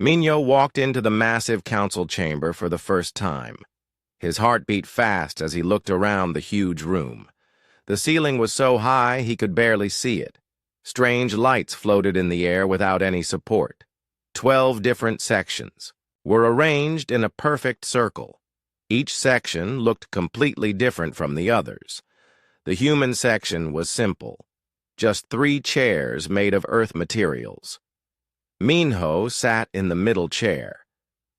Minho walked into the massive council chamber for the first time. His heart beat fast as he looked around the huge room. The ceiling was so high he could barely see it. Strange lights floated in the air without any support. 12 different sections were arranged in a perfect circle. Each section looked completely different from the others. The human section was simple. Just 3 chairs made of earth materials. Minho sat in the middle chair.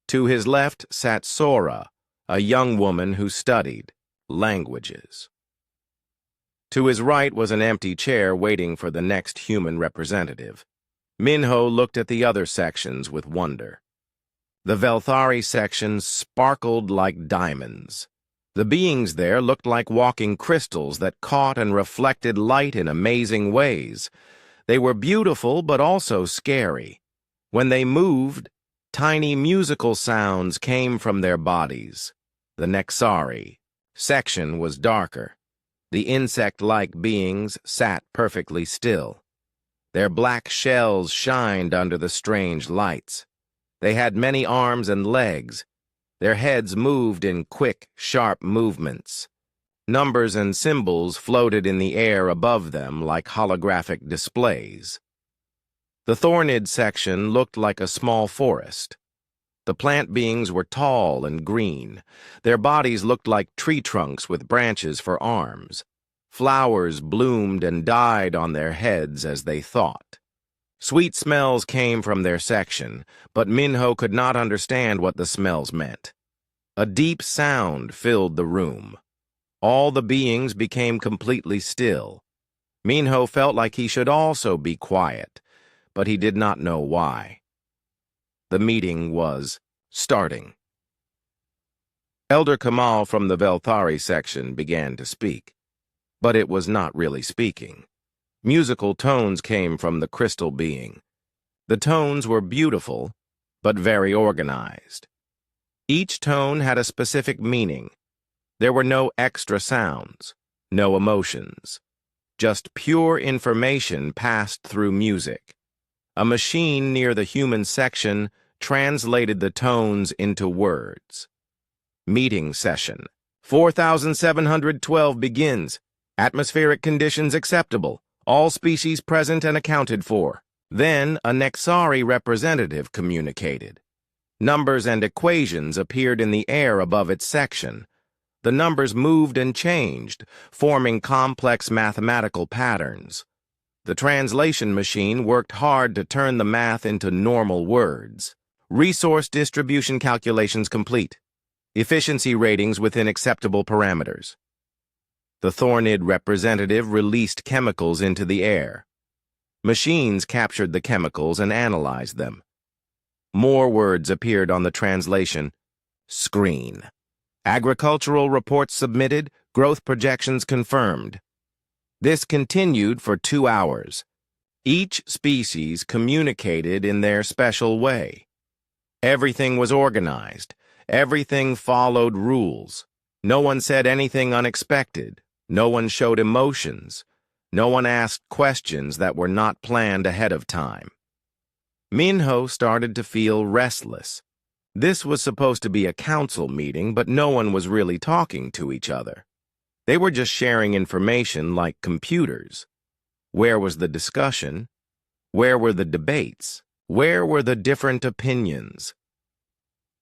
To his left sat Sora, a young woman who studied languages. To his right was an empty chair waiting for the next human representative. Minho looked at the other sections with wonder. The Velthari section sparkled like diamonds. The beings there looked like walking crystals that caught and reflected light in amazing ways. They were beautiful but also scary. When they moved, tiny musical sounds came from their bodies. The Nexari section was darker. The insect-like beings sat perfectly still. Their black shells shined under the strange lights. They had many arms and legs. Their heads moved in quick, sharp movements. Numbers and symbols floated in the air above them like holographic displays. The Thornid section looked like a small forest. The plant beings were tall and green. Their bodies looked like tree trunks with branches for arms. Flowers bloomed and died on their heads as they thought. Sweet smells came from their section, but Minho could not understand what the smells meant. A deep sound filled the room. All the beings became completely still. Minho felt like he should also be quiet, but he did not know why. The meeting was starting. Elder Kamal from the Velthari section began to speak, but it was not really speaking. Musical tones came from the crystal being. The tones were beautiful, but very organized. Each tone had a specific meaning. There were no extra sounds, no emotions. Just pure information passed through music. A machine near the human section translated the tones into words. Meeting session. 4712 begins. Atmospheric conditions acceptable. All species present and accounted for. Then a Nexari representative communicated. Numbers and equations appeared in the air above its section. The numbers moved and changed, forming complex mathematical patterns. The translation machine worked hard to turn the math into normal words. Resource distribution calculations complete. Efficiency ratings within acceptable parameters. The Thornid representative released chemicals into the air. Machines captured the chemicals and analyzed them. More words appeared on the translation screen. Agricultural reports submitted, growth projections confirmed. This continued for 2 hours. Each species communicated in their special way. Everything was organized. Everything followed rules. No one said anything unexpected. No one showed emotions. No one asked questions that were not planned ahead of time. Minho started to feel restless. This was supposed to be a council meeting, but no one was really talking to each other. They were just sharing information like computers. Where was the discussion? Where were the debates? Where were the different opinions?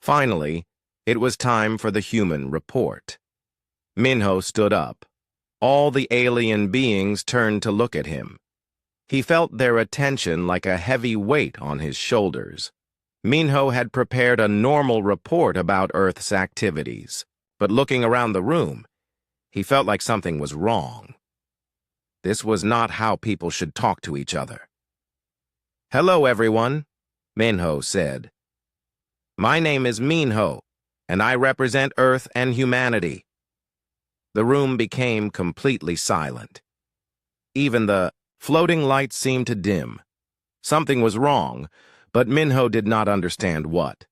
Finally, it was time for the human report. Minho stood up. All the alien beings turned to look at him. He felt their attention like a heavy weight on his shoulders. Minho had prepared a normal report about Earth's activities, but looking around the room, he felt like something was wrong. This was not how people should talk to each other. "Hello, everyone," Minho said. "My name is Minho, and I represent Earth and humanity." The room became completely silent. Even the floating lights seemed to dim. Something was wrong, but Minho did not understand what.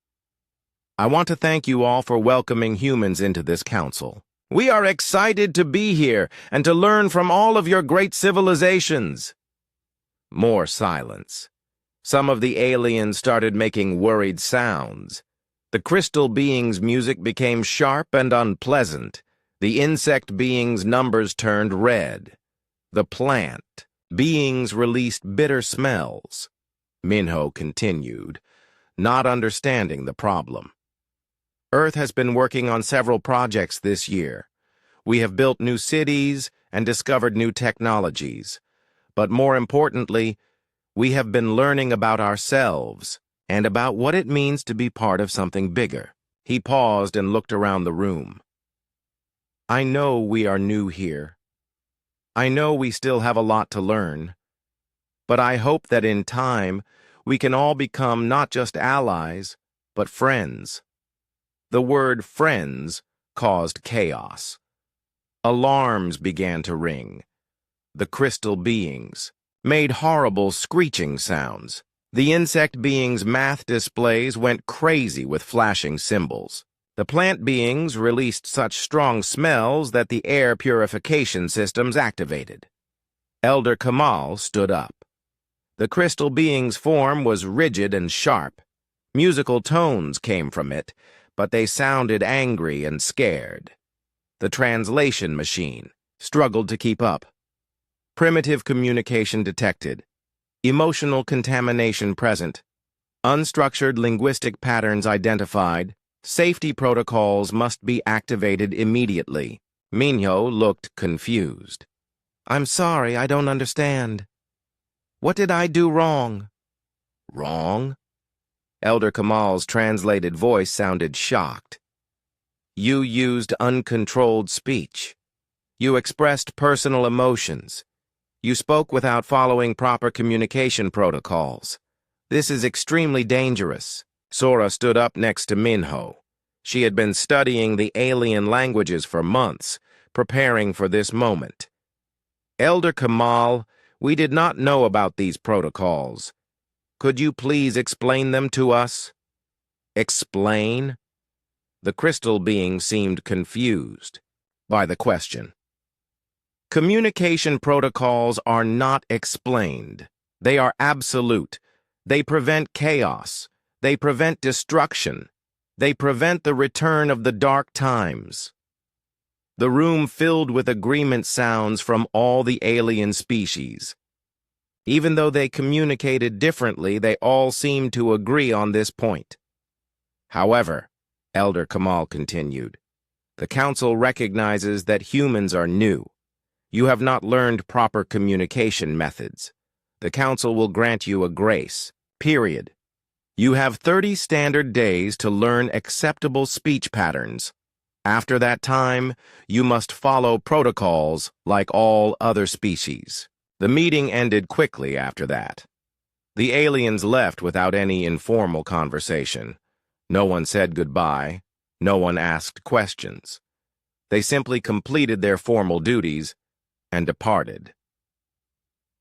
"I want to thank you all for welcoming humans into this council. We are excited to be here and to learn from all of your great civilizations." More silence. Some of the aliens started making worried sounds. The crystal beings' music became sharp and unpleasant. The insect beings' numbers turned red. The plant beings released bitter smells. Minho continued, not understanding the problem. Earth has been working on several projects this year. We have built new cities and discovered new technologies. But more importantly, we have been learning about ourselves and about what it means to be part of something bigger. He paused and looked around the room. I know we are new here. I know we still have a lot to learn. But I hope that in time, we can all become not just allies, but friends. The word friends caused chaos. Alarms began to ring. The crystal beings made horrible screeching sounds. The insect beings' math displays went crazy with flashing symbols. The plant beings released such strong smells that the air purification systems activated. Elder Kamal stood up. The crystal being's form was rigid and sharp. Musical tones came from it, but they sounded angry and scared. The translation machine struggled to keep up. Primitive communication detected. Emotional contamination present. Unstructured linguistic patterns identified. Safety protocols must be activated immediately. Minho looked confused. I'm sorry, I don't understand. What did I do wrong? Wrong? Elder Kamal's translated voice sounded shocked. You used uncontrolled speech. You expressed personal emotions. You spoke without following proper communication protocols. This is extremely dangerous. Sora stood up next to Minho. She had been studying the alien languages for months, preparing for this moment. Elder Kamal, we did not know about these protocols. Could you please explain them to us? Explain? The crystal being seemed confused by the question. Communication protocols are not explained. They are absolute. They prevent chaos. They prevent destruction. They prevent the return of the dark times. The room filled with agreement sounds from all the alien species. Even though they communicated differently, they all seemed to agree on this point. However, Elder Kamal continued, the Council recognizes that humans are new. You have not learned proper communication methods. The Council will grant you a grace, period. You have 30 standard days to learn acceptable speech patterns. After that time, you must follow protocols like all other species. The meeting ended quickly after that. The aliens left without any informal conversation. No one said goodbye. No one asked questions. They simply completed their formal duties and departed.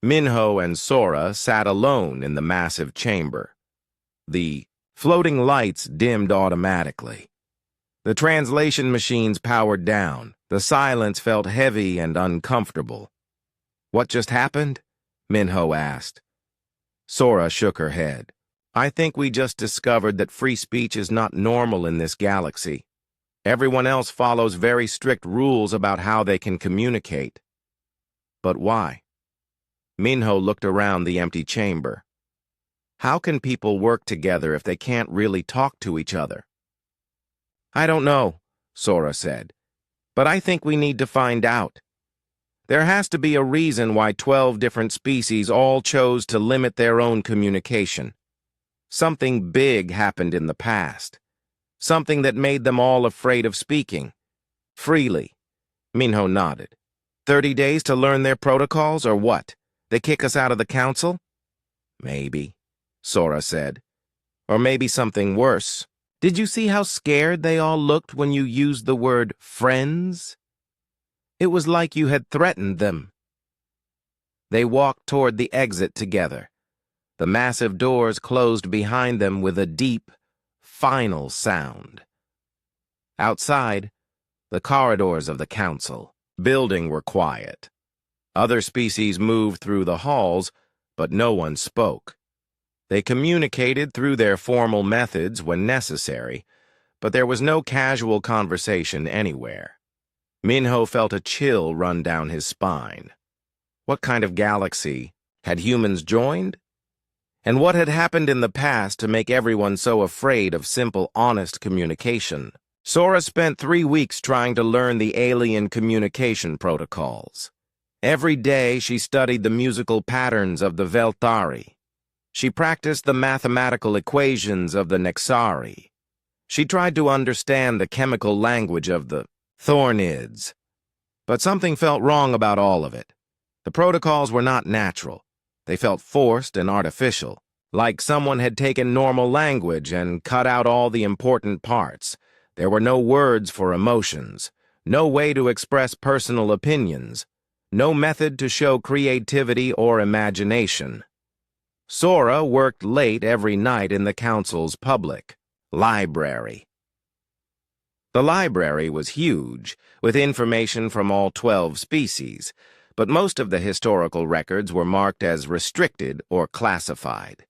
Minho and Sora sat alone in the massive chamber. The floating lights dimmed automatically. The translation machines powered down. The silence felt heavy and uncomfortable. What just happened? Minho asked. Sora shook her head. I think we just discovered that free speech is not normal in this galaxy. Everyone else follows very strict rules about how they can communicate. But why? Minho looked around the empty chamber. How can people work together if they can't really talk to each other? I don't know, Sora said, but I think we need to find out. There has to be a reason why 12 different species all chose to limit their own communication. Something big happened in the past. Something that made them all afraid of speaking. Freely. Minho nodded. 30 days to learn their protocols, or what? They kick us out of the council? Maybe, Sora said. Or maybe something worse. Did you see how scared they all looked when you used the word friends? It was like you had threatened them. They walked toward the exit together. The massive doors closed behind them with a deep, final sound. Outside, the corridors of the council building were quiet. Other species moved through the halls, but no one spoke. They communicated through their formal methods when necessary, but there was no casual conversation anywhere. Minho felt a chill run down his spine. What kind of galaxy had humans joined? And what had happened in the past to make everyone so afraid of simple, honest communication? Sora spent 3 weeks trying to learn the alien communication protocols. Every day she studied the musical patterns of the Veltari. She practiced the mathematical equations of the Nexari. She tried to understand the chemical language of the Thornids. But something felt wrong about all of it. The protocols were not natural. They felt forced and artificial, like someone had taken normal language and cut out all the important parts. There were no words for emotions, no way to express personal opinions, no method to show creativity or imagination. Sora worked late every night in the Council's public library. The library was huge, with information from all 12 species, but most of the historical records were marked as restricted or classified.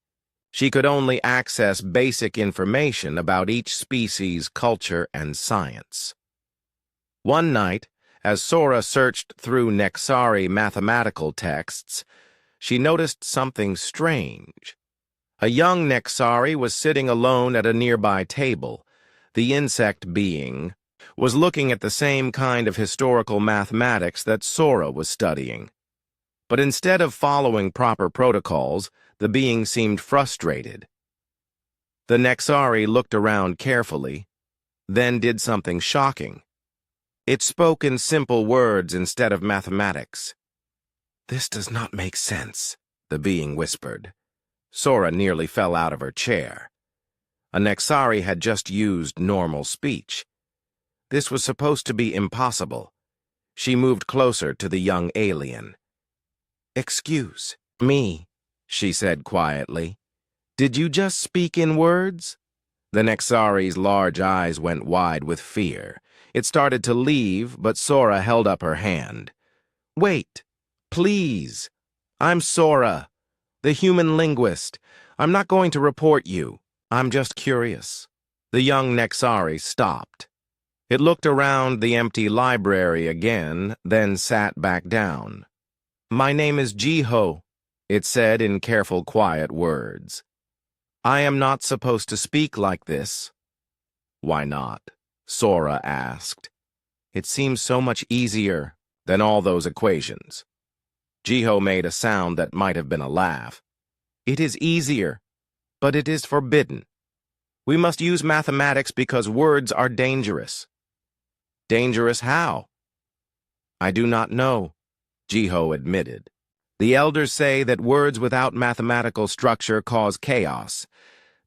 She could only access basic information about each species' culture and science. One night, as Sora searched through Nexari mathematical texts, she noticed something strange. A young Nexari was sitting alone at a nearby table. The insect being was looking at the same kind of historical mathematics that Sora was studying. But instead of following proper protocols, the being seemed frustrated. The Nexari looked around carefully, then did something shocking. It spoke in simple words instead of mathematics. "This does not make sense," the being whispered. Sora nearly fell out of her chair. A Nexari had just used normal speech. This was supposed to be impossible. She moved closer to the young alien. "Excuse me," she said quietly. "Did you just speak in words?" The Nexari's large eyes went wide with fear. It started to leave, but Sora held up her hand. "Wait, please. I'm Sora, the human linguist. I'm not going to report you. I'm just curious." The young Nexari stopped. It looked around the empty library again, then sat back down. "My name is Jiho," it said in careful, quiet words. "I am not supposed to speak like this." "Why not?" Sora asked. "It seems so much easier than all those equations." Jiho made a sound that might have been a laugh. "It is easier, but it is forbidden. We must use mathematics because words are dangerous." "Dangerous how?" "I do not know," Jiho admitted. "The elders say that words without mathematical structure cause chaos.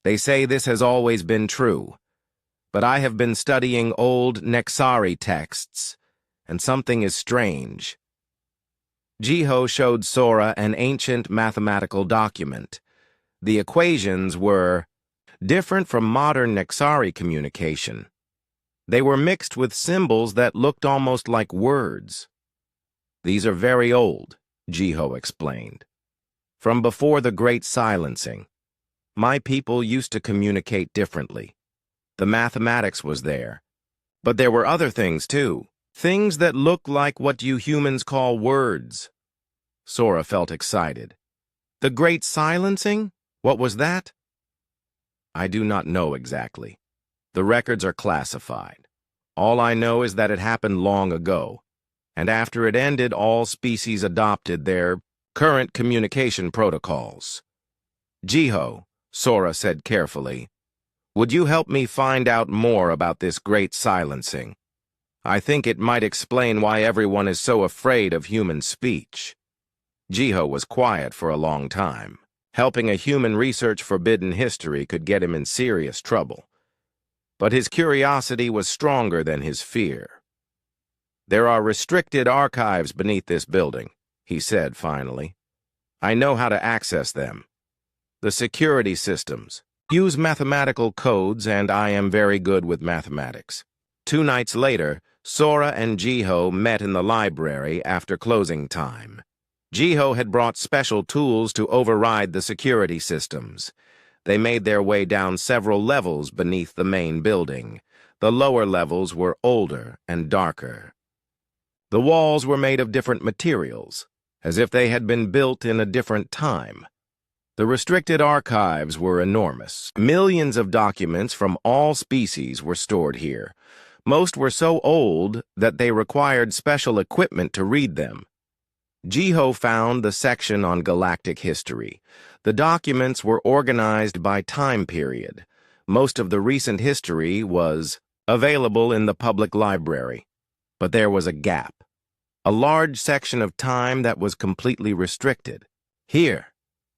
They say this has always been true. But I have been studying old Nexari texts, and something is strange." Jiho showed Sora an ancient mathematical document. The equations were different from modern Nexari communication. They were mixed with symbols that looked almost like words. "These are very old," Jiho explained. "From before the Great Silencing. My people used to communicate differently. The mathematics was there. But there were other things, too. Things that look like what you humans call words." Sora felt excited. "The Great Silencing? What was that?" "I do not know exactly. The records are classified. All I know is that it happened long ago, and after it ended, all species adopted their current communication protocols." "Jiho," Sora said carefully, "would you help me find out more about this Great Silencing? I think it might explain why everyone is so afraid of human speech." Jiho was quiet for a long time. Helping a human research forbidden history could get him in serious trouble. But his curiosity was stronger than his fear. "There are restricted archives beneath this building," he said finally. "I know how to access them. The security systems use mathematical codes, and I am very good with mathematics." 2 nights later, Sora and Jiho met in the library after closing time. Jiho had brought special tools to override the security systems. They made their way down several levels beneath the main building. The lower levels were older and darker. The walls were made of different materials, as if they had been built in a different time. The restricted archives were enormous. Millions of documents from all species were stored here. Most were so old that they required special equipment to read them. Jiho found the section on galactic history. The documents were organized by time period. Most of the recent history was available in the public library. But there was a gap. A large section of time that was completely restricted. Here,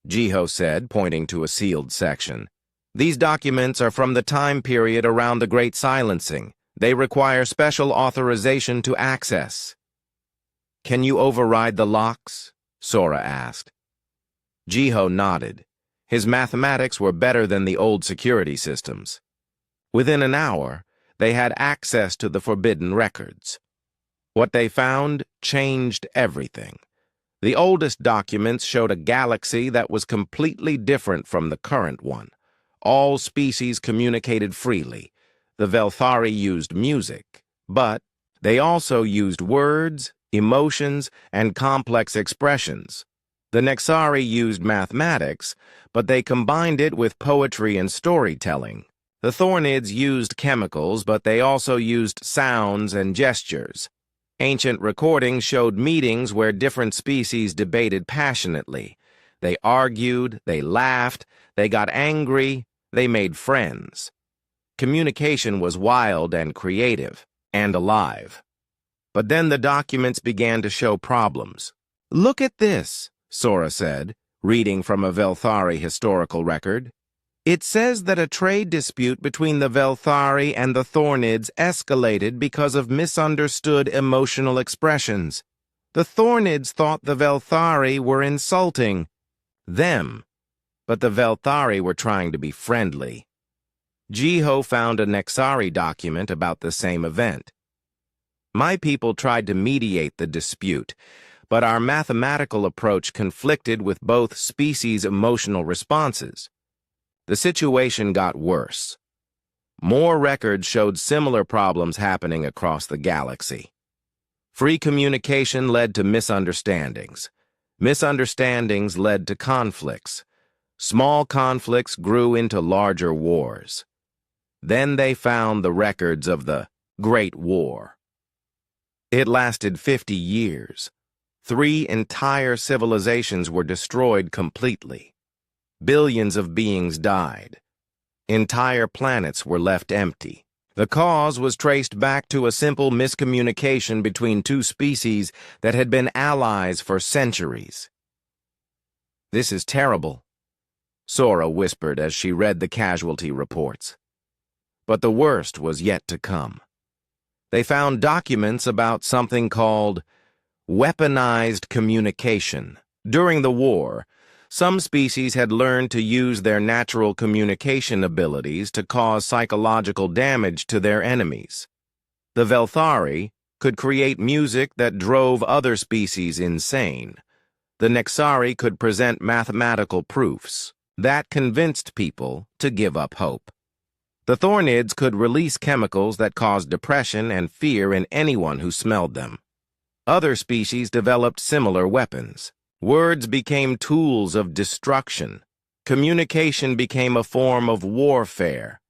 Jiho said, pointing to a sealed section. These documents are from the time period around the Great Silencing. They require special authorization to access. Can you override the locks? Sora asked. Jiho nodded. His mathematics were better than the old security systems. Within an hour, they had access to the forbidden records. What they found changed everything. The oldest documents showed a galaxy that was completely different from the current one. All species communicated freely. The Velthari used music, but they also used words, emotions, and complex expressions. The Nexari used mathematics, but they combined it with poetry and storytelling. The Thornids used chemicals, but they also used sounds and gestures. Ancient recordings showed meetings where different species debated passionately. They argued, they laughed, they got angry, they made friends. Communication was wild and creative, and alive. But then the documents began to show problems. Look at this, Sora said, reading from a Velthari historical record. It says that a trade dispute between the Velthari and the Thornids escalated because of misunderstood emotional expressions. The Thornids thought the Velthari were insulting them, but the Velthari were trying to be friendly. Jiho found a Nexari document about the same event. My people tried to mediate the dispute, but our mathematical approach conflicted with both species' emotional responses. The situation got worse. More records showed similar problems happening across the galaxy. Free communication led to misunderstandings. Misunderstandings led to conflicts. Small conflicts grew into larger wars. Then they found the records of the Great War. It lasted 50 years. 3 entire civilizations were destroyed completely. Billions of beings died. Entire planets were left empty. The cause was traced back to a simple miscommunication between 2 species that had been allies for centuries. This is terrible, Sora whispered as she read the casualty reports. But the worst was yet to come. They found documents about something called weaponized communication. During the war, some species had learned to use their natural communication abilities to cause psychological damage to their enemies. The Velthari could create music that drove other species insane. The Nexari could present mathematical proofs that convinced people to give up hope. The Thornids could release chemicals that caused depression and fear in anyone who smelled them. Other species developed similar weapons. Words became tools of destruction. Communication became a form of warfare.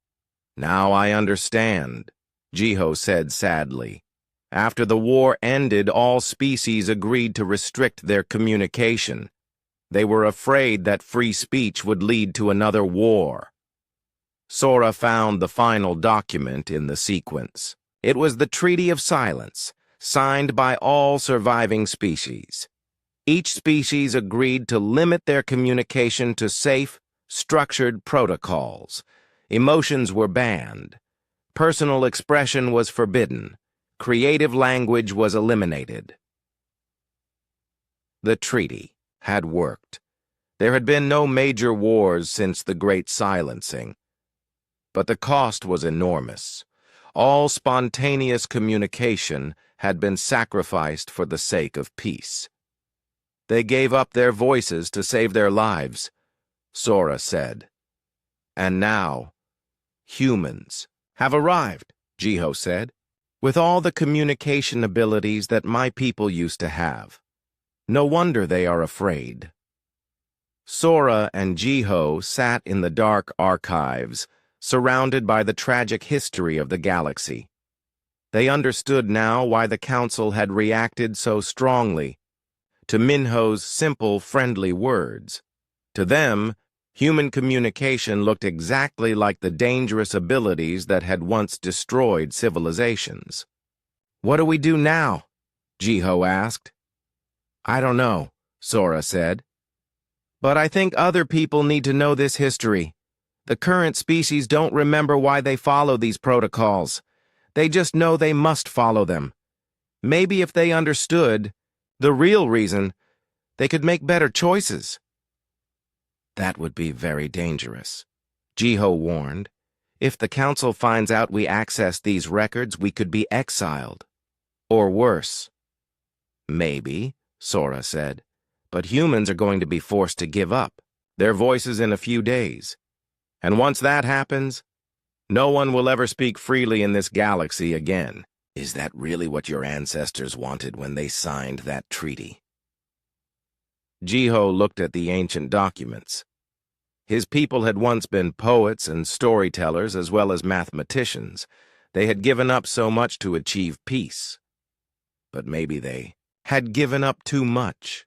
Now I understand, Jiho said sadly. After the war ended, all species agreed to restrict their communication. They were afraid that free speech would lead to another war. Sora found the final document in the sequence. It was the Treaty of Silence, signed by all surviving species. Each species agreed to limit their communication to safe, structured protocols. Emotions were banned. Personal expression was forbidden. Creative language was eliminated. The treaty had worked. There had been no major wars since the Great Silencing. But the cost was enormous. All spontaneous communication had been sacrificed for the sake of peace. They gave up their voices to save their lives, Sora said. And now, humans have arrived, Jiho said, with all the communication abilities that my people used to have. No wonder they are afraid. Sora and Jiho sat in the dark archives, surrounded by the tragic history of the galaxy. They understood now why the Council had reacted so strongly to Minho's simple, friendly words. To them, human communication looked exactly like the dangerous abilities that had once destroyed civilizations. "What do we do now?" Jiho asked. "I don't know," Sora said. "But I think other people need to know this history. The current species don't remember why they follow these protocols. They just know they must follow them. Maybe if they understood the real reason, they could make better choices." "That would be very dangerous," Jiho warned. "If the Council finds out we access these records, we could be exiled. Or worse." "Maybe," Sora said. "But humans are going to be forced to give up their voices in a few days. And once that happens, no one will ever speak freely in this galaxy again." "Is that really what your ancestors wanted when they signed that treaty?" Jiho looked at the ancient documents. His people had once been poets and storytellers as well as mathematicians. They had given up so much to achieve peace. But maybe they had given up too much.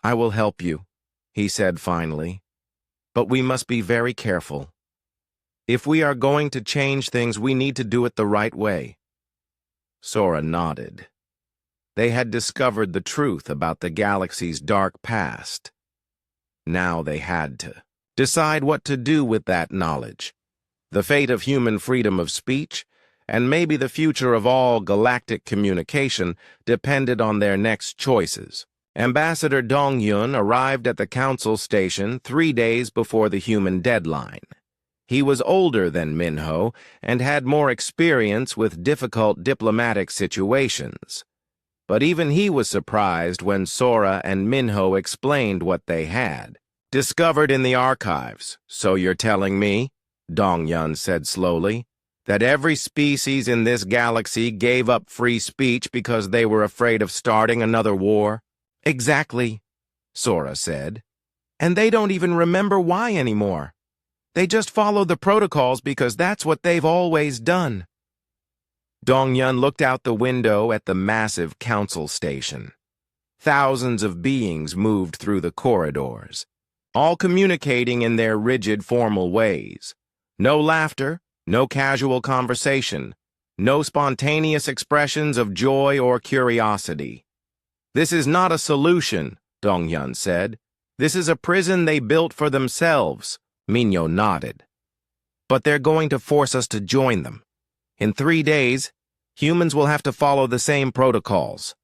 "I will help you," he said finally. "But we must be very careful. If we are going to change things, we need to do it the right way." Sora nodded. They had discovered the truth about the galaxy's dark past. Now they had to decide what to do with that knowledge. The fate of human freedom of speech, and maybe the future of all galactic communication, depended on their next choices. Ambassador Dongyun arrived at the Council station 3 days before the human deadline. He was older than Minho and had more experience with difficult diplomatic situations. But even he was surprised when Sora and Minho explained what they had discovered in the archives. "So you're telling me," Dongyun said slowly, "that every species in this galaxy gave up free speech because they were afraid of starting another war?" "Exactly," Sora said. "And they don't even remember why anymore. They just follow the protocols because that's what they've always done." Dongyun looked out the window at the massive council station. Thousands of beings moved through the corridors, all communicating in their rigid, formal ways. No laughter, no casual conversation, no spontaneous expressions of joy or curiosity. "This is not a solution," Dongyun said. "This is a prison they built for themselves." Minho nodded. "But they're going to force us to join them. In 3 days, humans will have to follow the same protocols.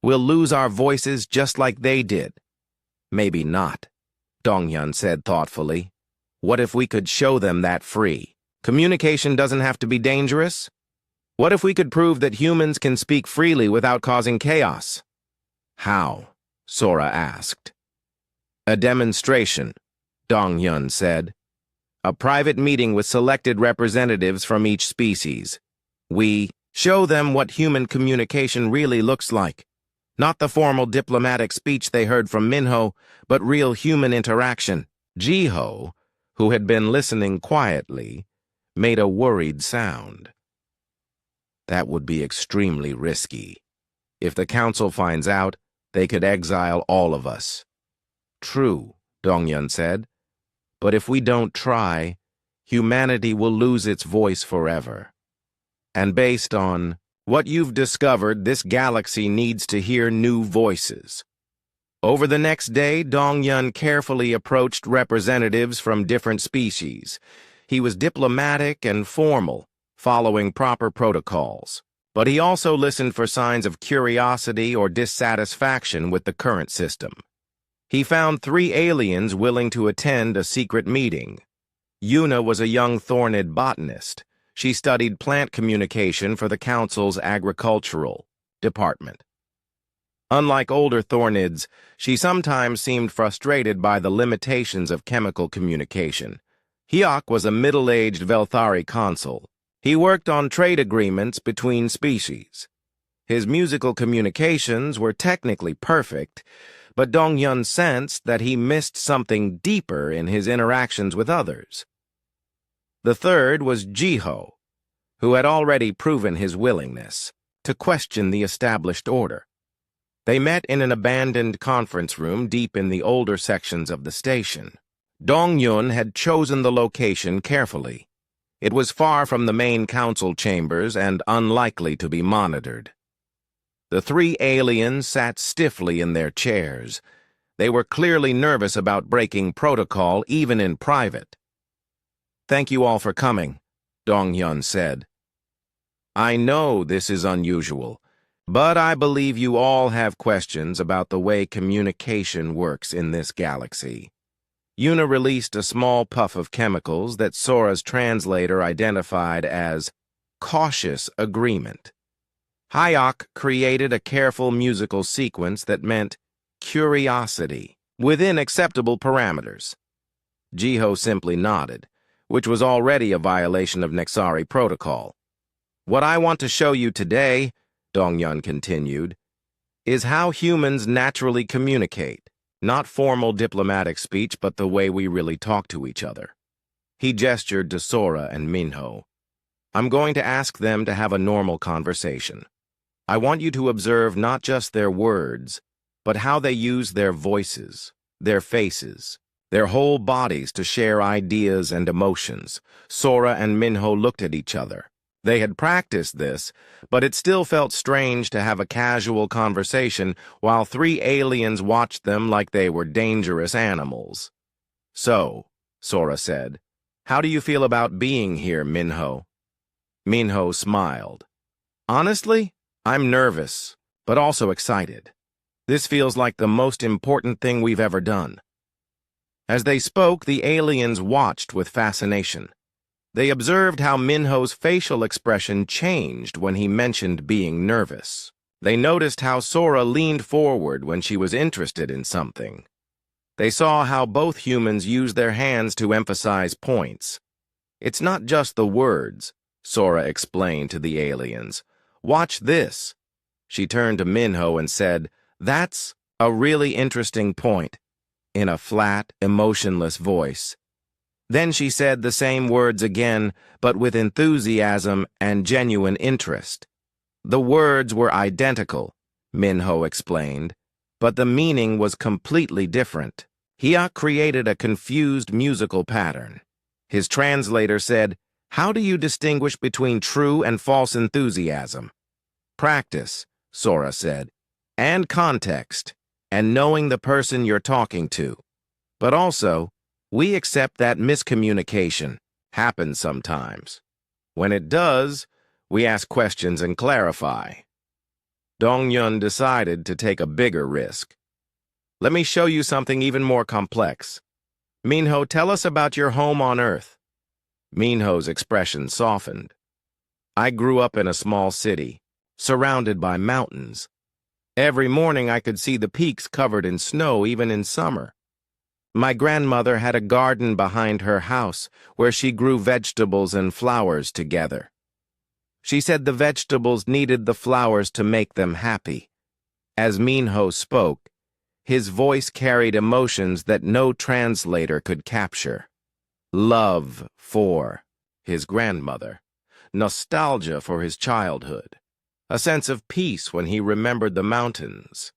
We'll lose our voices just like they did." "Maybe not," Dongyun said thoughtfully. "What if we could show them that free communication doesn't have to be dangerous? What if we could prove that humans can speak freely without causing chaos?" "How?" Sora asked. "A demonstration," Dongyun said. "A private meeting with selected representatives from each species. We show them what human communication really looks like. Not the formal diplomatic speech they heard from Minho, but real human interaction." Jiho, who had been listening quietly, made a worried sound. "That would be extremely risky. If the Council finds out, they could exile all of us." "True," Dongyun said. "But if we don't try, humanity will lose its voice forever. And based on what you've discovered, this galaxy needs to hear new voices." Over the next day, Dongyun carefully approached representatives from different species. He was diplomatic and formal, following proper protocols. But he also listened for signs of curiosity or dissatisfaction with the current system. He found 3 aliens willing to attend a secret meeting. Yuna was a young Thornid botanist. She studied plant communication for the Council's agricultural department. Unlike older Thornids, she sometimes seemed frustrated by the limitations of chemical communication. Hyok was a middle-aged Velthari consul. He worked on trade agreements between species. His musical communications were technically perfect, but Dong-Yun sensed that he missed something deeper in his interactions with others. The third was Jiho, who had already proven his willingness to question the established order. They met in an abandoned conference room deep in the older sections of the station. Dong-Yun had chosen the location carefully. It was far from the main council chambers and unlikely to be monitored. The three aliens sat stiffly in their chairs. They were clearly nervous about breaking protocol, even in private. "Thank you all for coming," Dong-Yun said. "I know this is unusual, but I believe you all have questions about the way communication works in this galaxy." Yuna released a small puff of chemicals that Sora's translator identified as cautious agreement. Hyok created a careful musical sequence that meant curiosity within acceptable parameters. Jiho simply nodded, which was already a violation of Nexari protocol. "What I want to show you today," Dong-Yun continued, "is how humans naturally communicate. Not formal diplomatic speech, but the way we really talk to each other." He gestured to Sora and Minho. "I'm going to ask them to have a normal conversation. I want you to observe not just their words, but how they use their voices, their faces, their whole bodies to share ideas and emotions." Sora and Minho looked at each other. They had practiced this, but it still felt strange to have a casual conversation while three aliens watched them like they were dangerous animals. "So," Sora said, "how do you feel about being here, Minho?" Minho smiled. "Honestly, I'm nervous, but also excited. This feels like the most important thing we've ever done." As they spoke, the aliens watched with fascination. They observed how Minho's facial expression changed when he mentioned being nervous. They noticed how Sora leaned forward when she was interested in something. They saw how both humans use their hands to emphasize points. "It's not just the words," Sora explained to the aliens. "Watch this." She turned to Minho and said, "That's a really interesting point," in a flat, emotionless voice. Then she said the same words again, but with enthusiasm and genuine interest. The words were identical, Minho explained, but the meaning was completely different. Hyok created a confused musical pattern. His translator said, "How do you distinguish between true and false enthusiasm?" "Practice," Sora said, "and context, and knowing the person you're talking to. But also, we accept that miscommunication happens sometimes. When it does, we ask questions and clarify." Dong-Yun decided to take a bigger risk. "Let me show you something even more complex. Minho, tell us about your home on Earth." Minho's expression softened. "I grew up in a small city, surrounded by mountains. Every morning I could see the peaks covered in snow even in summer. My grandmother had a garden behind her house where she grew vegetables and flowers together. She said the vegetables needed the flowers to make them happy." As Minho spoke, his voice carried emotions that no translator could capture. Love for his grandmother, nostalgia for his childhood, a sense of peace when he remembered the mountains.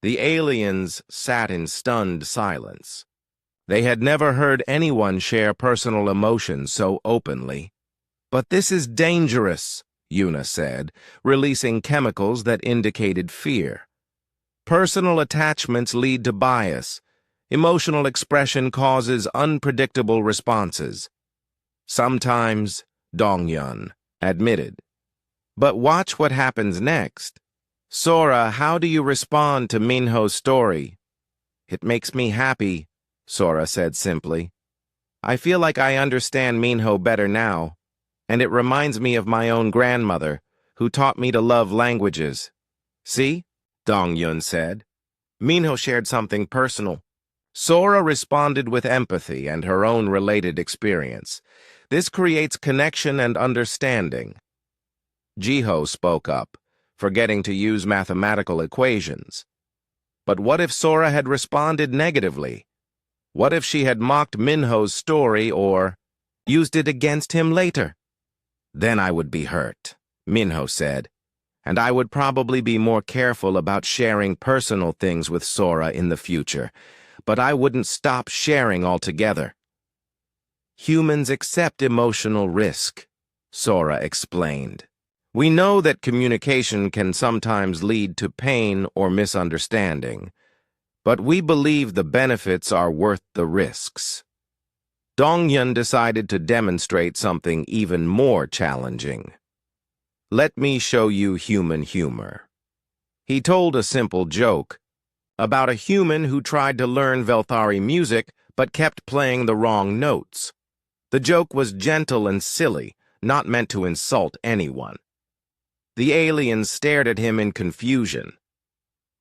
The aliens sat in stunned silence. They had never heard anyone share personal emotions so openly. "But this is dangerous," Yuna said, releasing chemicals that indicated fear. "Personal attachments lead to bias. Emotional expression causes unpredictable responses." "Sometimes," Dong-Yun admitted. "But watch what happens next. Sora, how do you respond to Minho's story?" "It makes me happy," Sora said simply. "I feel like I understand Minho better now, and it reminds me of my own grandmother, who taught me to love languages. See? Dong-yun said. Minho shared something personal. Sora responded with empathy and her own related experience. This creates connection and understanding. Jiho spoke up, forgetting to use mathematical equations. But what if Sora had responded negatively? What if she had mocked Minho's story or used it against him later? Then I would be hurt, Minho said, and I would probably be more careful about sharing personal things with Sora in the future, but I wouldn't stop sharing altogether. Humans accept emotional risk, Sora explained. We know that communication can sometimes lead to pain or misunderstanding, but we believe the benefits are worth the risks. Dong-yun decided to demonstrate something even more challenging. Let me show you human humor. He told a simple joke about a human who tried to learn Velthari music but kept playing the wrong notes. The joke was gentle and silly, not meant to insult anyone. The aliens stared at him in confusion.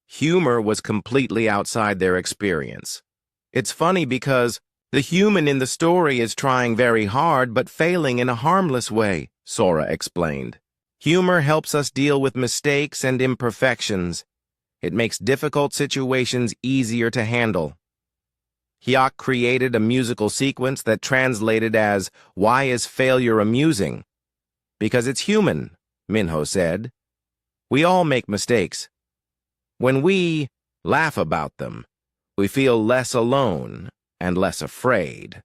Humor was completely outside their experience. It's funny because the human in the story is trying very hard but failing in a harmless way, Sora explained. Humor helps us deal with mistakes and imperfections. It makes difficult situations easier to handle. Hyuk created a musical sequence that translated as, "Why is failure amusing?" Because it's human, Minho said. We all make mistakes. When we laugh about them, we feel less alone and less afraid.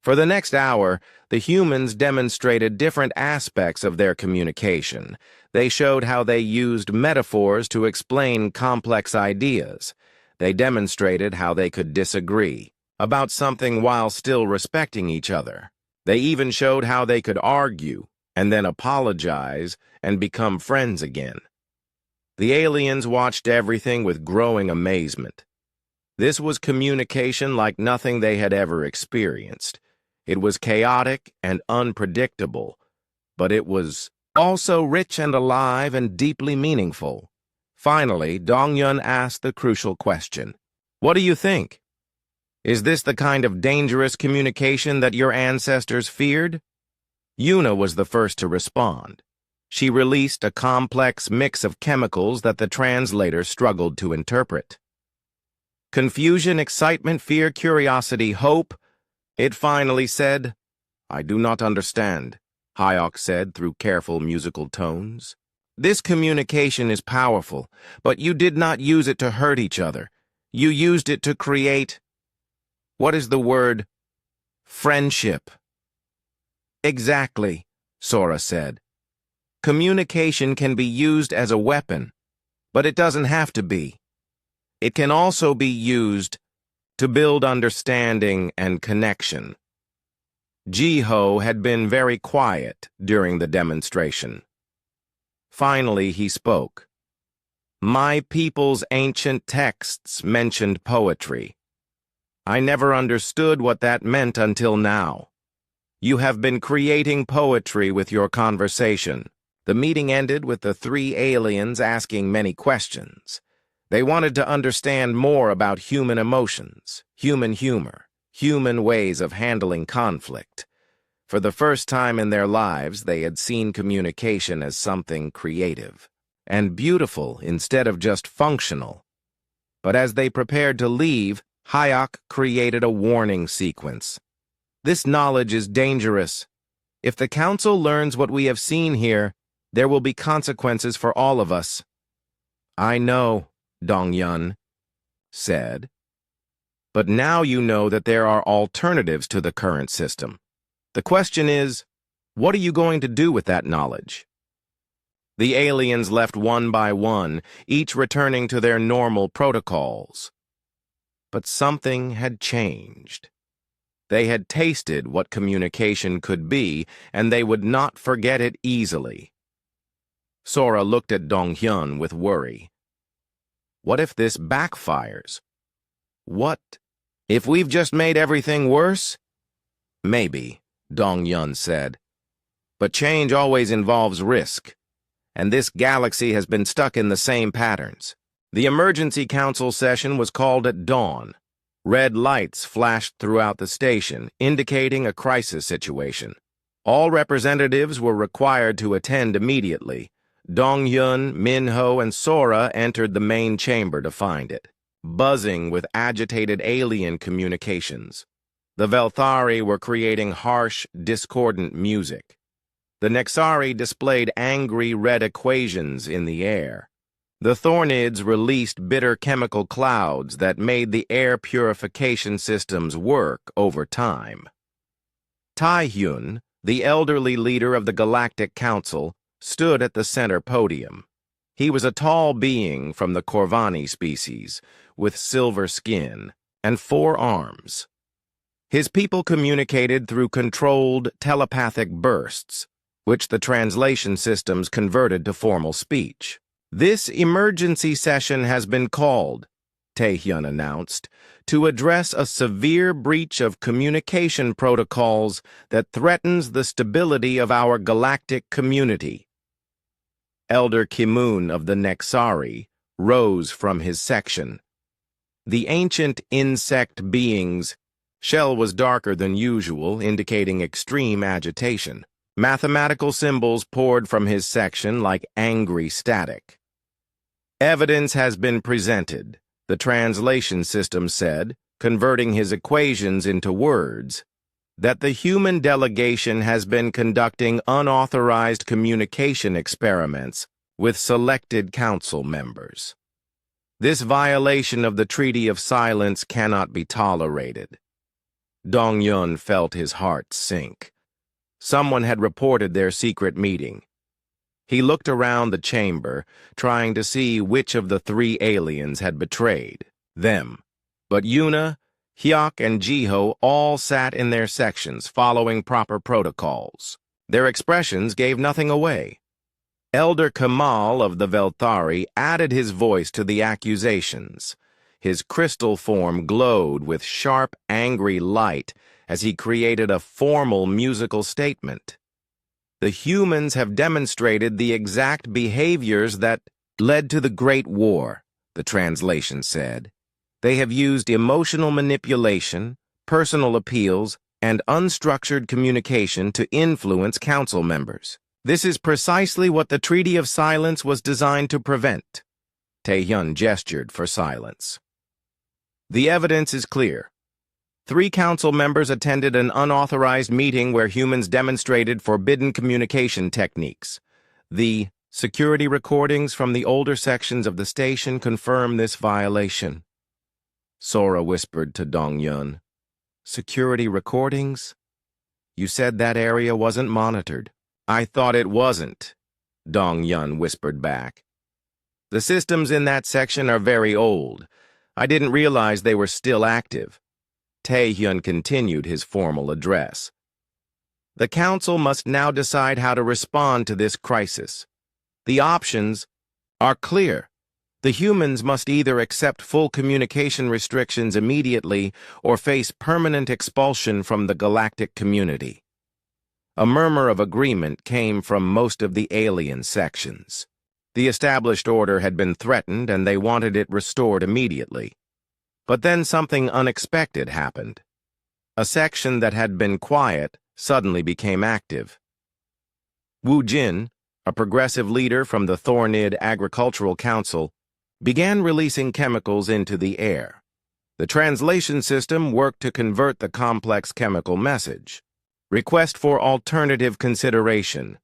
For the next hour, the humans demonstrated different aspects of their communication. They showed how they used metaphors to explain complex ideas. They demonstrated how they could disagree about something while still respecting each other. They even showed how they could argue and then apologize and become friends again. The aliens watched everything with growing amazement. This was communication like nothing they had ever experienced. It was chaotic and unpredictable, but it was also rich and alive and deeply meaningful. Finally, Dong-yun asked the crucial question. What do you think? Is this the kind of dangerous communication that your ancestors feared? Yuna was the first to respond. She released a complex mix of chemicals that the translator struggled to interpret. Confusion, excitement, fear, curiosity, hope. It finally said, "I do not understand," Hyuk said through careful musical tones. This communication is powerful, but you did not use it to hurt each other. You used it to create, what is the word? Friendship. Exactly, Sora said. Communication can be used as a weapon, but it doesn't have to be. It can also be used to build understanding and connection. Jiho had been very quiet during the demonstration. Finally, he spoke. My people's ancient texts mentioned poetry. I never understood what that meant until now. You have been creating poetry with your conversation. The meeting ended with the three aliens asking many questions. They wanted to understand more about human emotions, human humor, human ways of handling conflict. For the first time in their lives, they had seen communication as something creative and beautiful instead of just functional. But as they prepared to leave, Hyuk created a warning sequence. This knowledge is dangerous. If the Council learns what we have seen here, there will be consequences for all of us. I know, Dong-yun said. But now you know that there are alternatives to the current system. The question is, what are you going to do with that knowledge? The aliens left one by one, each returning to their normal protocols. But something had changed. They had tasted what communication could be, and they would not forget it easily. Sora looked at Dong-hyun with worry. What if this backfires? What if we've just made everything worse? Maybe, Dong-hyun said. But change always involves risk, and this galaxy has been stuck in the same patterns. The emergency council session was called at dawn. Red lights flashed throughout the station, indicating a crisis situation. All representatives were required to attend immediately. Dong-Yun, Min-Ho, and Sora entered the main chamber to find it, buzzing with agitated alien communications. The Velthari were creating harsh, discordant music. The Nexari displayed angry red equations in the air. The Thornids released bitter chemical clouds that made the air purification systems work over time. Tai-Hyun, the elderly leader of the Galactic Council, stood at the center podium. He was a tall being from the Corvani species, with silver skin and 4 arms. His people communicated through controlled telepathic bursts, which the translation systems converted to formal speech. "This emergency session has been called," Tae-Hyun announced, "to address a severe breach of communication protocols that threatens the stability of our galactic community." Elder Kimun of the Nexari rose from his section. The ancient insect being's shell was darker than usual, indicating extreme agitation. Mathematical symbols poured from his section like angry static. "Evidence has been presented," the translation system said, converting his equations into words, "that the human delegation has been conducting unauthorized communication experiments with selected council members. This violation of the Treaty of Silence cannot be tolerated." Dong-Yun felt his heart sink. Someone had reported their secret meeting. He looked around the chamber, trying to see which of the 3 aliens had betrayed them. But Yuna, Hyuk, and Jiho all sat in their sections, following proper protocols. Their expressions gave nothing away. Elder Kamal of the Velthari added his voice to the accusations. His crystal form glowed with sharp, angry light as he created a formal musical statement. "The humans have demonstrated the exact behaviors that led to the Great War," the translation said. "They have used emotional manipulation, personal appeals, and unstructured communication to influence council members. This is precisely what the Treaty of Silence was designed to prevent." Tae-Hyun gestured for silence. "The evidence is clear. 3 council members attended an unauthorized meeting where humans demonstrated forbidden communication techniques. The security recordings from the older sections of the station confirm this violation." Sora whispered to Dong-Yun. "Security recordings? You said that area wasn't monitored." "I thought it wasn't," Dong-Yun whispered back. "The systems in that section are very old. I didn't realize they were still active." Tae-Hyun continued his formal address. "The council must now decide how to respond to this crisis. The options are clear. The humans must either accept full communication restrictions immediately or face permanent expulsion from the galactic community." A murmur of agreement came from most of the alien sections. The established order had been threatened and they wanted it restored immediately. But then something unexpected happened. A section that had been quiet suddenly became active. Wu Jin, a progressive leader from the Thornid Agricultural Council, began releasing chemicals into the air. The translation system worked to convert the complex chemical message. "Request for alternative consideration.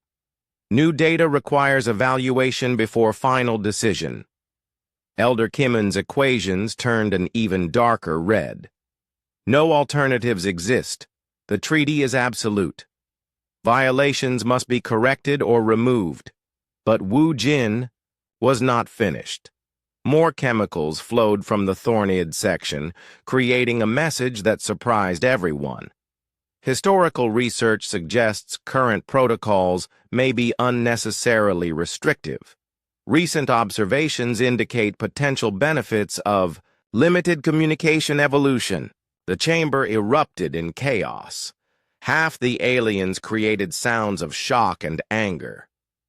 New data requires evaluation before final decision." Elder Kimon's equations turned an even darker red. "No alternatives exist. The treaty is absolute. Violations must be corrected or removed." But Wu Jin was not finished. More chemicals flowed from the Thornid section, creating a message that surprised everyone. Historical research suggests current protocols may be unnecessarily restrictive. Recent observations indicate potential benefits of limited communication evolution. The chamber erupted in chaos. Half the aliens created sounds of shock and anger.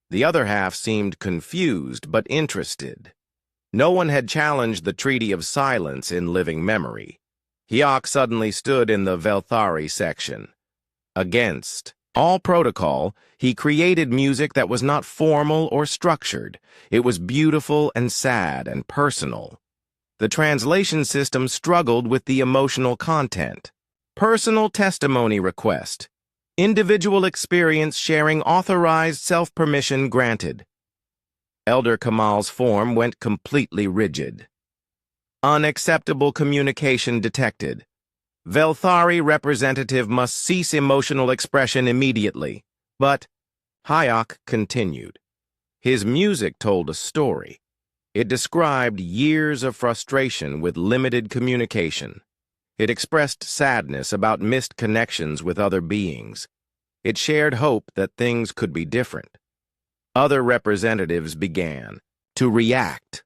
The other half seemed confused but interested. No one had challenged the Treaty of Silence in living memory. Hyok suddenly stood in the Velthari section. Against all protocol, he created music that was not formal or structured. It was beautiful and sad and personal. The translation system struggled with the emotional content. Personal testimony request. Individual experience sharing authorized self-permission granted. Elder Kamal's form went completely rigid. Unacceptable communication detected. Velthari representative must cease emotional expression immediately. But Hyok continued. His music told a story. It described years of frustration with limited communication. It expressed sadness about missed connections with other beings. It shared hope that things could be different. Other representatives began to react.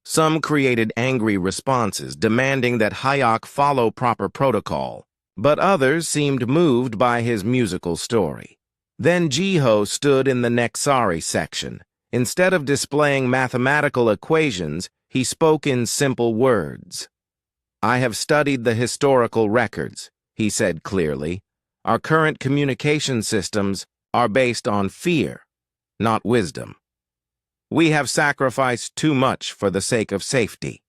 Some created angry responses, demanding that Hyok follow proper protocol, but others seemed moved by his musical story. Then Jiho stood in the Nexari section. Instead of displaying mathematical equations, he spoke in simple words. "I have studied the historical records," he said clearly. "Our current communication systems are based on fear, not wisdom. We have sacrificed too much for the sake of safety."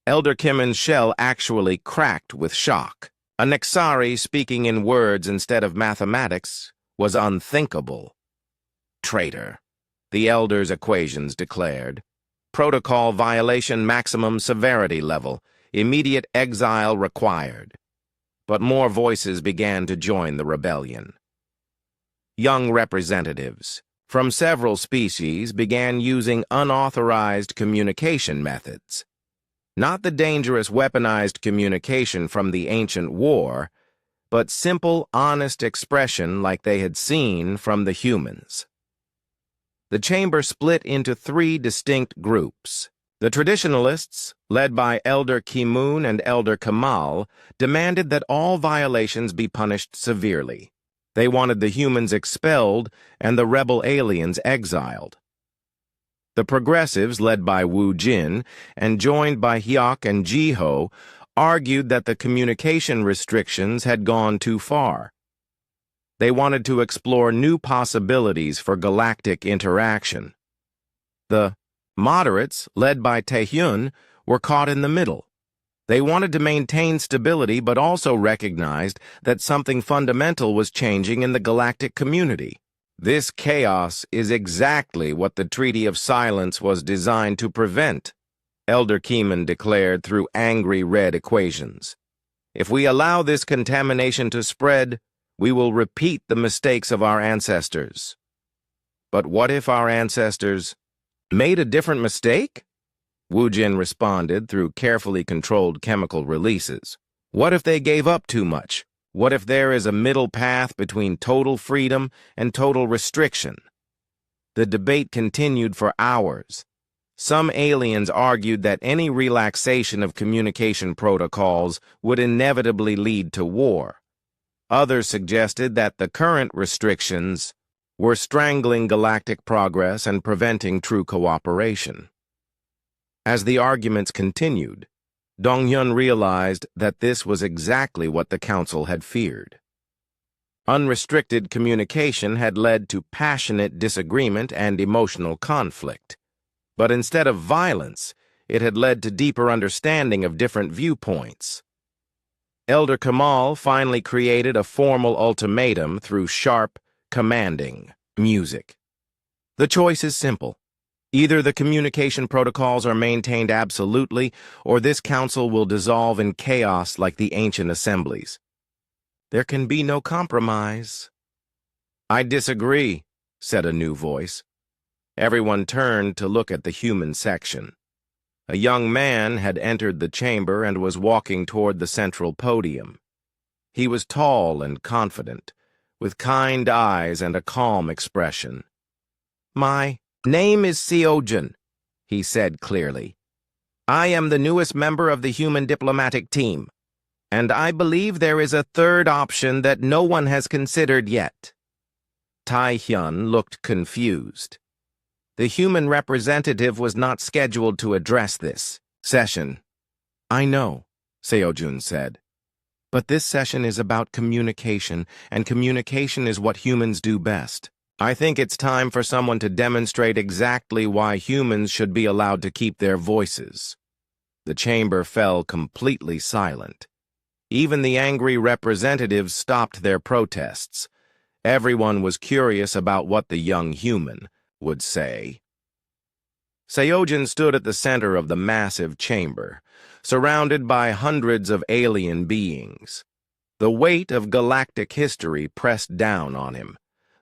Elder Kimon's shell actually cracked with shock. A Nexari speaking in words instead of mathematics was unthinkable. "Traitor," the Elder's equations declared. "Protocol violation maximum severity level. Immediate exile required." But more voices began to join the rebellion. Young representatives from several species began using unauthorized communication methods. Not the dangerous weaponized communication from the ancient war, but simple, honest expression like they had seen from the humans. The chamber split into 3 distinct groups. The traditionalists, led by Elder Kimun and Elder Kamal, demanded that all violations be punished severely. They wanted the humans expelled and the rebel aliens exiled. The progressives, led by Wu Jin and joined by Hyok and Jiho, argued that the communication restrictions had gone too far. They wanted to explore new possibilities for galactic interaction. The moderates, led by Taehyun, were caught in the middle. They wanted to maintain stability but also recognized that something fundamental was changing in the galactic community. This chaos is exactly what the Treaty of Silence was designed to prevent, Elder Kimon declared through angry red equations. If we allow this contamination to spread, we will repeat the mistakes of our ancestors. But what if our ancestors made a different mistake? Wu Jin responded through carefully controlled chemical releases. What if they gave up too much? What if there is a middle path between total freedom and total restriction? The debate continued for hours. Some aliens argued that any relaxation of communication protocols would inevitably lead to war. Others suggested that the current restrictions were strangling galactic progress and preventing true cooperation. As the arguments continued, Donghyun realized that this was exactly what the council had feared. Unrestricted communication had led to passionate disagreement and emotional conflict. But instead of violence, it had led to deeper understanding of different viewpoints. Elder Kamal finally created a formal ultimatum through sharp, commanding music. The choice is simple. Either the communication protocols are maintained absolutely, or this council will dissolve in chaos like the ancient assemblies. There can be no compromise. "I disagree," said a new voice. Everyone turned to look at the human section. A young man had entered the chamber and was walking toward the central podium. He was tall and confident, with kind eyes and a calm expression. "My name is Seojun," he said clearly. "I am the newest member of the human diplomatic team, and I believe there is a third option that no one has considered yet." Taehyun looked confused. The human representative was not scheduled to address this session. I know, Seojun said. But this session is about communication, and communication is what humans do best. I think it's time for someone to demonstrate exactly why humans should be allowed to keep their voices. The chamber fell completely silent. Even the angry representatives stopped their protests. Everyone was curious about what the young human would say. Seojun stood at the center of the massive chamber, surrounded by hundreds of alien beings. The weight of galactic history pressed down on him.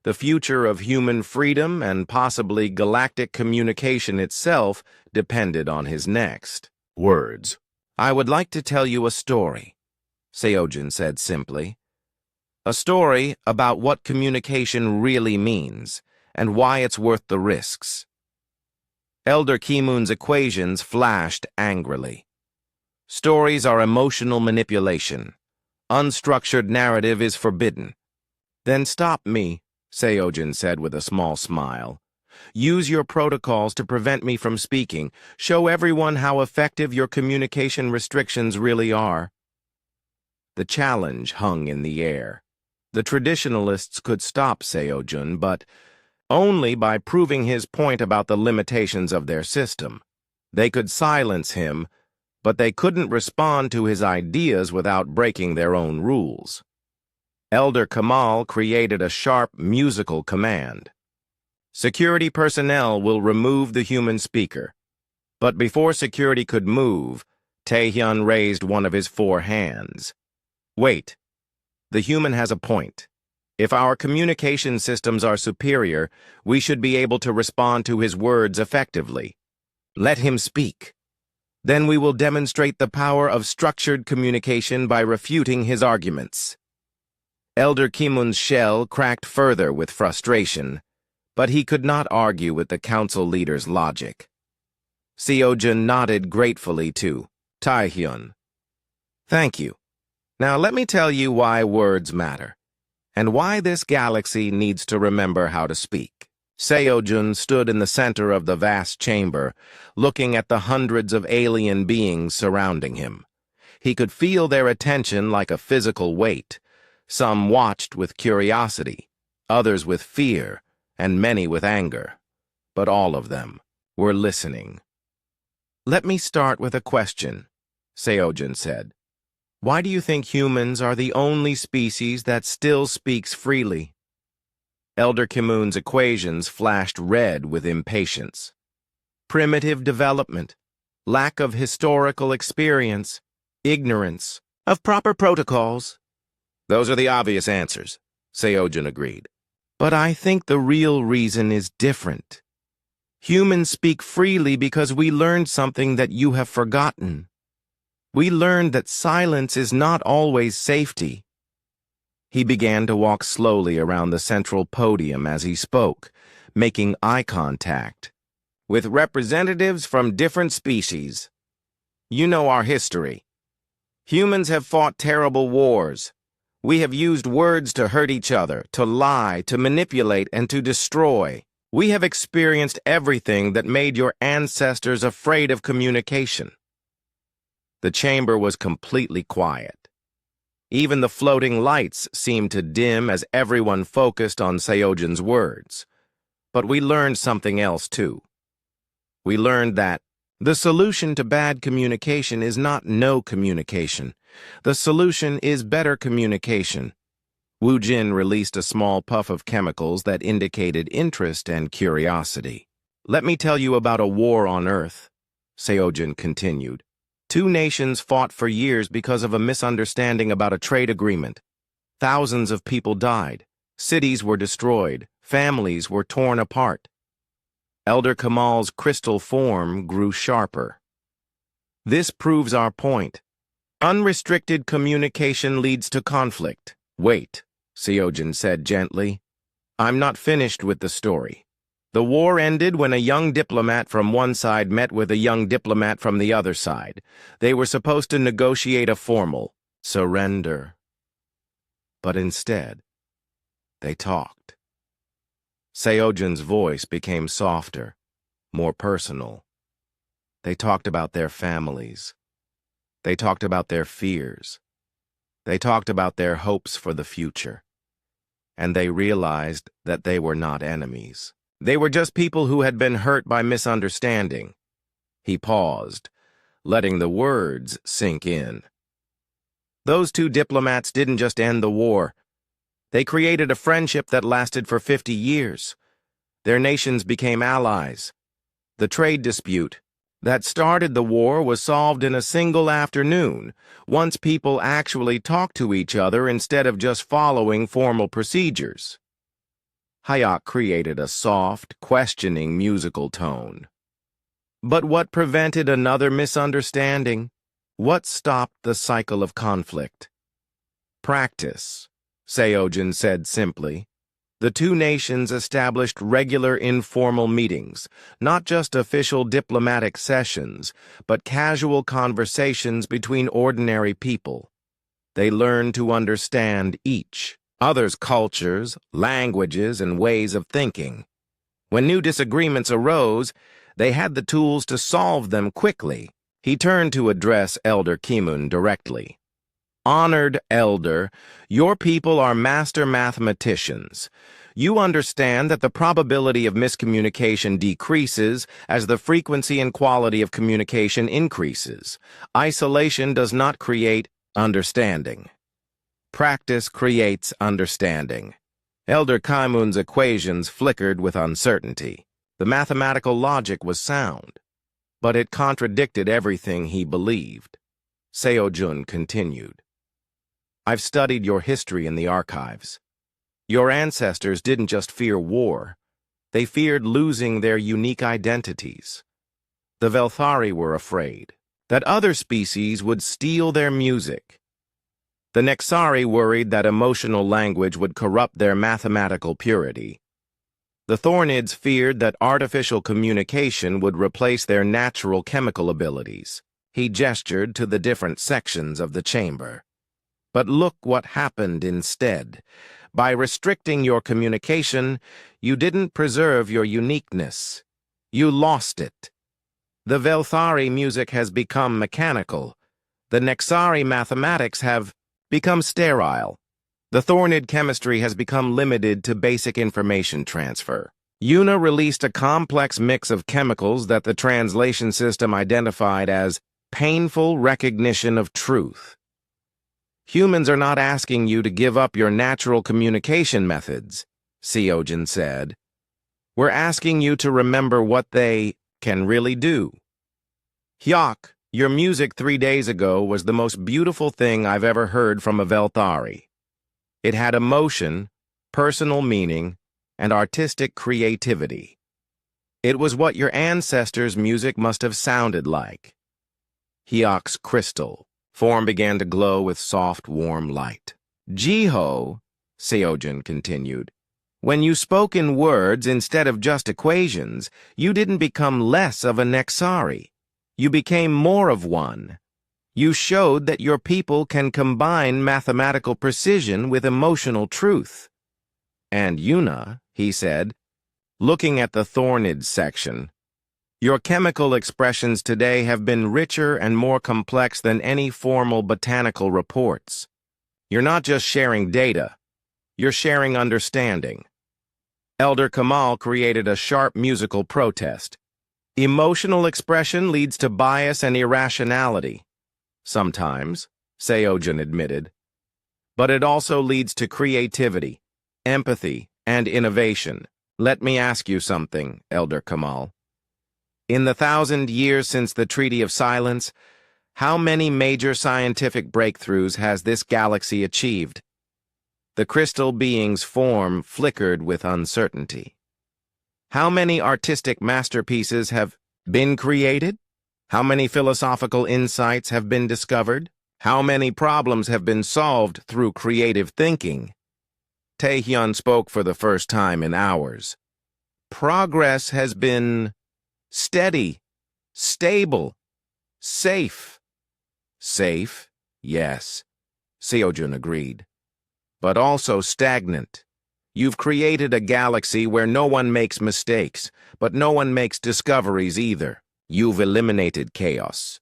The future of human freedom and possibly galactic communication itself depended on his next words. I would like to tell you a story, Seojun said simply. A story about what communication really means and why it's worth the risks. Elder Kimun's equations flashed angrily. Stories are emotional manipulation. Unstructured narrative is forbidden. Then stop me, Seojun said with a small smile. Use your protocols to prevent me from speaking. Show everyone how effective your communication restrictions really are. The challenge hung in the air. The traditionalists could stop Seojun, but only by proving his point about the limitations of their system. They could silence him, but they couldn't respond to his ideas without breaking their own rules. Elder Kamal created a sharp musical command. Security personnel will remove the human speaker. But before security could move, Taehyun raised one of his 4 hands. Wait. The human has a point. If our communication systems are superior, we should be able to respond to his words effectively. Let him speak. Then we will demonstrate the power of structured communication by refuting his arguments. Elder Kimun's shell cracked further with frustration, but he could not argue with the council leader's logic. Seojun nodded gratefully to Taehyun. Thank you. Now let me tell you why words matter, and why this galaxy needs to remember how to speak. Seojun stood in the center of the vast chamber, looking at the hundreds of alien beings surrounding him. He could feel their attention like a physical weight. Some watched with curiosity, others with fear, and many with anger. But all of them were listening. Let me start with a question, Seojun said. Why do you think humans are the only species that still speaks freely? Elder Kimun's equations flashed red with impatience. Primitive development, lack of historical experience, ignorance of proper protocols. Those are the obvious answers, Seojun agreed. But I think the real reason is different. Humans speak freely because we learned something that you have forgotten. We learned that silence is not always safety. He began to walk slowly around the central podium as he spoke, making eye contact with representatives from different species. You know our history. Humans have fought terrible wars. We have used words to hurt each other, to lie, to manipulate, and to destroy. We have experienced everything that made your ancestors afraid of communication. The chamber was completely quiet. Even the floating lights seemed to dim as everyone focused on Seojun's words. But we learned something else, too. We learned that the solution to bad communication is not no communication. The solution is better communication. Wu Jin released a small puff of chemicals that indicated interest and curiosity. Let me tell you about a war on Earth, Seojun continued. 2 nations fought for years because of a misunderstanding about a trade agreement. Thousands of people died. Cities were destroyed. Families were torn apart. Elder Kamal's crystal form grew sharper. This proves our point. Unrestricted communication leads to conflict. Wait, Seojun said gently. I'm not finished with the story. The war ended when a young diplomat from one side met with a young diplomat from the other side. They were supposed to negotiate a formal surrender. But instead, they talked. Seojun's voice became softer. more personal. They talked about their families. They talked about their fears. They talked about their hopes for the future. And they realized that they were not enemies. They were just people who had been hurt by misunderstanding. He paused, letting the words sink in. Those two diplomats didn't just end the war. They created a friendship that lasted for 50 years. Their nations became allies. The trade dispute that started the war was solved in a single afternoon, once people actually talked to each other instead of just following formal procedures. Hayek created a soft, questioning musical tone. But what prevented another misunderstanding? What stopped the cycle of conflict? Practice, Seojin said simply. The two nations established regular informal meetings, not just official diplomatic sessions, but casual conversations between ordinary people. They learned to understand each other's cultures, languages, and ways of thinking. When new disagreements arose, they had the tools to solve them quickly. He turned to address Elder Kimun directly. Honored Elder, your people are master mathematicians. You understand that the probability of miscommunication decreases as the frequency and quality of communication increases. Isolation does not create understanding. Practice creates understanding. Elder Kimun's equations flickered with uncertainty. The mathematical logic was sound, but it contradicted everything he believed. Seojun continued. I've studied your history in the archives. Your ancestors didn't just fear war. They feared losing their unique identities. The Velthari were afraid that other species would steal their music. The Nexari worried that emotional language would corrupt their mathematical purity. The Thornids feared that artificial communication would replace their natural chemical abilities. He gestured to the different sections of the chamber. But look what happened instead. By restricting your communication, you didn't preserve your uniqueness. You lost it. The Velthari music has become mechanical. The Nexari mathematics have become sterile. The Thornid chemistry has become limited to basic information transfer. Una released a complex mix of chemicals that the translation system identified as painful recognition of truth. Humans are not asking you to give up your natural communication methods, Seojin said. We're asking you to remember what they can really do. Hyok, your music 3 days ago was the most beautiful thing I've ever heard from a Velthari. It had emotion, personal meaning, and artistic creativity. It was what your ancestors' music must have sounded like. Hyok's crystal form began to glow with soft, warm light. Jiho, Seojin continued, when you spoke in words instead of just equations, you didn't become less of a Nexari. You became more of one. You showed that your people can combine mathematical precision with emotional truth. And Una, he said, looking at the Thornid section, your chemical expressions today have been richer and more complex than any formal botanical reports. You're not just sharing data, you're sharing understanding. Elder Kamal created a sharp musical protest. Emotional expression leads to bias and irrationality. Sometimes, Seojin admitted. But it also leads to creativity, empathy, and innovation. Let me ask you something, Elder Kamal. In the 1,000 years since the Treaty of Silence, how many major scientific breakthroughs has this galaxy achieved? The crystal being's form flickered with uncertainty. How many artistic masterpieces have been created? How many philosophical insights have been discovered? How many problems have been solved through creative thinking? Taehyun spoke for the first time in hours. Progress has been steady, stable, safe. Safe, yes, Seojun agreed, but also stagnant. You've created a galaxy where no one makes mistakes, but no one makes discoveries either. You've eliminated chaos,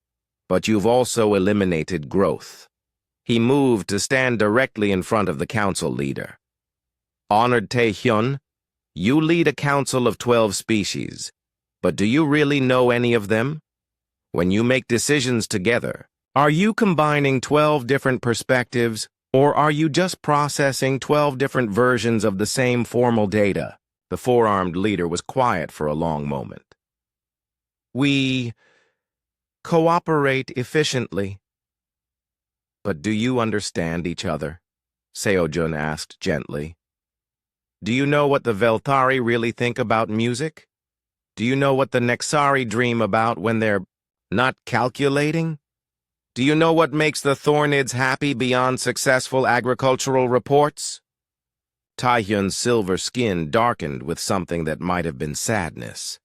but you've also eliminated growth. He moved to stand directly in front of the council leader. Honored Tae-hyun, you lead a council of 12 species, but do you really know any of them? When you make decisions together, are you combining 12 different perspectives, or are you just processing 12 different versions of the same formal data? The four-armed leader was quiet for a long moment. We cooperate efficiently. But do you understand each other? Seojun asked gently. Do you know what the Velthari really think about music? Do you know what the Nexari dream about when they're not calculating? Do you know what makes the Thornids happy beyond successful agricultural reports? Taehyun's silver skin darkened with something that might have been sadness.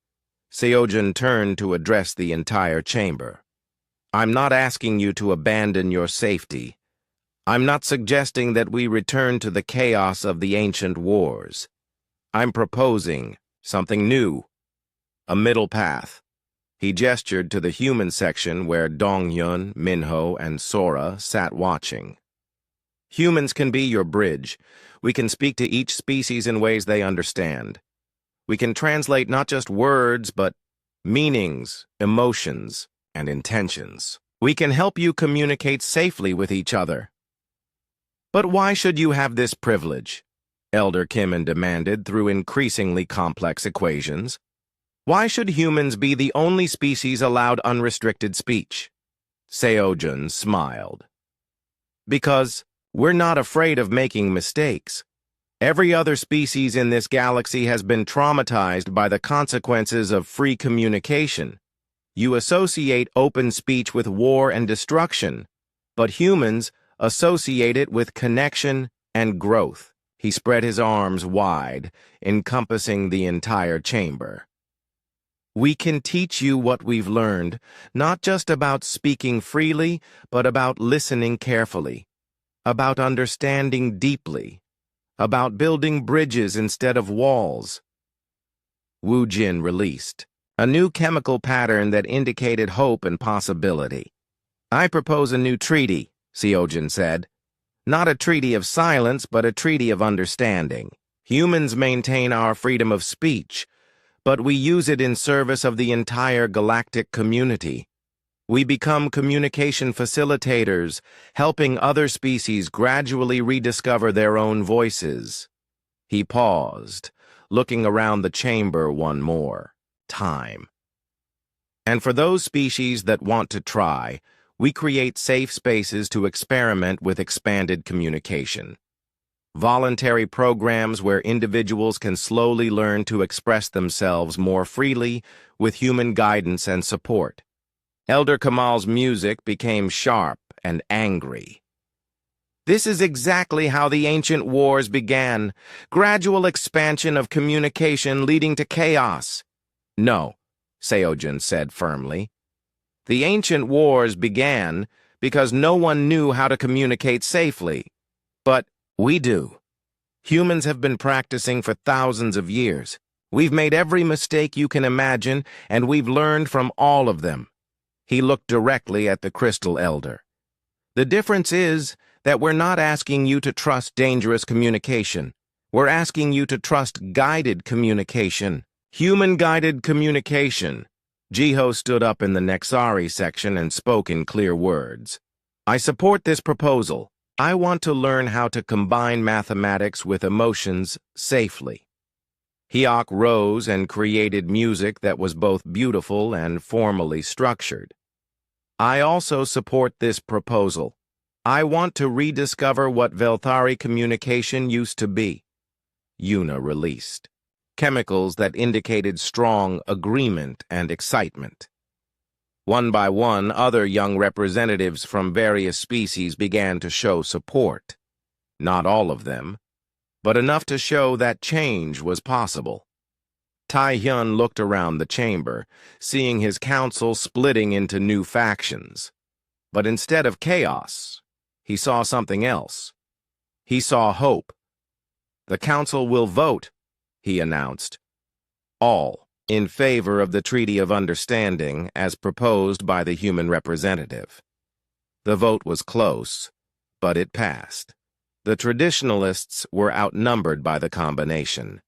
Seojun turned to address the entire chamber. I'm not asking you to abandon your safety. I'm not suggesting that we return to the chaos of the ancient wars. I'm proposing something new, a middle path. He gestured to the human section where Donghyun, Minho, and Sora sat watching. Humans can be your bridge. We can speak to each species in ways they understand. We can translate not just words, but meanings, emotions, and intentions. We can help you communicate safely with each other. But why should you have this privilege? Elder Kimon demanded through increasingly complex equations. Why should humans be the only species allowed unrestricted speech? Seojun smiled. Because we're not afraid of making mistakes. Every other species in this galaxy has been traumatized by the consequences of free communication. You associate open speech with war and destruction, but humans associate it with connection and growth. He spread his arms wide, encompassing the entire chamber. We can teach you what we've learned, not just about speaking freely, but about listening carefully, about understanding deeply, about building bridges instead of walls. Wu Jin released a new chemical pattern that indicated hope and possibility. I propose a new treaty, Seojun said. Not a treaty of silence, but a treaty of understanding. Humans maintain our freedom of speech, but we use it in service of the entire galactic community. We become communication facilitators, helping other species gradually rediscover their own voices. He paused, looking around the chamber one more time. And for those species that want to try, we create safe spaces to experiment with expanded communication. Voluntary programs where individuals can slowly learn to express themselves more freely with human guidance and support. Elder Kamal's music became sharp and angry. This is exactly how the ancient wars began, gradual expansion of communication leading to chaos. No, Seojun said firmly. The ancient wars began because no one knew how to communicate safely. But we do. Humans have been practicing for thousands of years. We've made every mistake you can imagine, and we've learned from all of them. He looked directly at the Crystal Elder. The difference is that we're not asking you to trust dangerous communication. We're asking you to trust guided communication. Human-guided communication. Jiho stood up in the Nexari section and spoke in clear words. I support this proposal. I want to learn how to combine mathematics with emotions safely. Hyok rose and created music that was both beautiful and formally structured. I also support this proposal. I want to rediscover what Velthari communication used to be. Yuna released chemicals that indicated strong agreement and excitement. One by one, other young representatives from various species began to show support. Not all of them, but enough to show that change was possible. Tae-hyun looked around the chamber, seeing his council splitting into new factions. But instead of chaos, he saw something else. He saw hope. "The Council will vote," he announced. "All in favor of the Treaty of Understanding as proposed by the human representative." The vote was close, but it passed. The traditionalists were outnumbered by the combination.